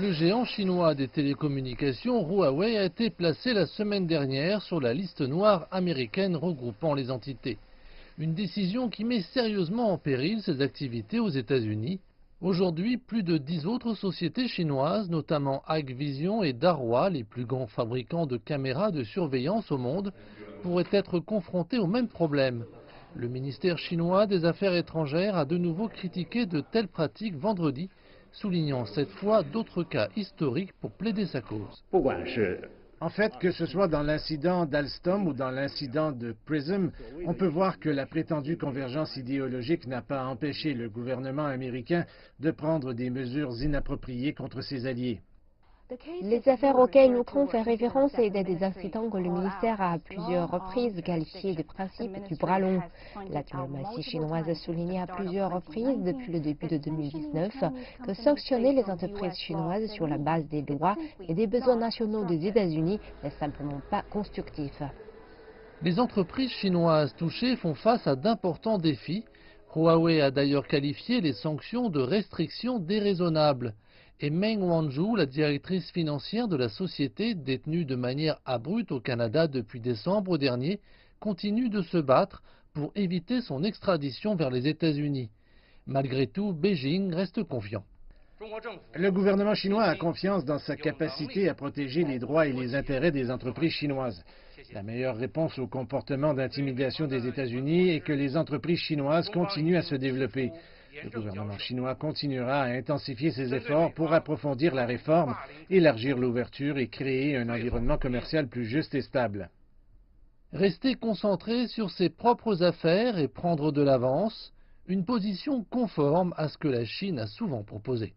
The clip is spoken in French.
Le géant chinois des télécommunications, Huawei, a été placé la semaine dernière sur la liste noire américaine regroupant les entités. Une décision qui met sérieusement en péril ses activités aux États-Unis. Aujourd'hui, plus de 10 autres sociétés chinoises, notamment Hikvision et Dahua, les plus grands fabricants de caméras de surveillance au monde, pourraient être confrontées au même problème. Le ministère chinois des Affaires étrangères a de nouveau critiqué de telles pratiques vendredi, soulignant cette fois d'autres cas historiques pour plaider sa cause. En fait, que ce soit dans l'incident d'Alstom ou dans l'incident de Prism, on peut voir que la prétendue convergence idéologique n'a pas empêché le gouvernement américain de prendre des mesures inappropriées contre ses alliés. Les affaires auxquelles Lucron fait référence étaient des incidents que le ministère a à plusieurs reprises qualifiés de principe du bras long. La diplomatie chinoise a souligné à plusieurs reprises depuis le début de 2019 que sanctionner les entreprises chinoises sur la base des lois et des besoins nationaux des États-Unis n'est simplement pas constructif. Les entreprises chinoises touchées font face à d'importants défis. Huawei a d'ailleurs qualifié les sanctions de restrictions déraisonnables. Et Meng Wanzhou, la directrice financière de la société détenue de manière abrupte au Canada depuis décembre dernier, continue de se battre pour éviter son extradition vers les États-Unis. Malgré tout, Beijing reste confiant. Le gouvernement chinois a confiance dans sa capacité à protéger les droits et les intérêts des entreprises chinoises. La meilleure réponse au comportement d'intimidation des États-Unis est que les entreprises chinoises continuent à se développer. Le gouvernement chinois continuera à intensifier ses efforts pour approfondir la réforme, élargir l'ouverture et créer un environnement commercial plus juste et stable. Rester concentré sur ses propres affaires et prendre de l'avance, une position conforme à ce que la Chine a souvent proposé.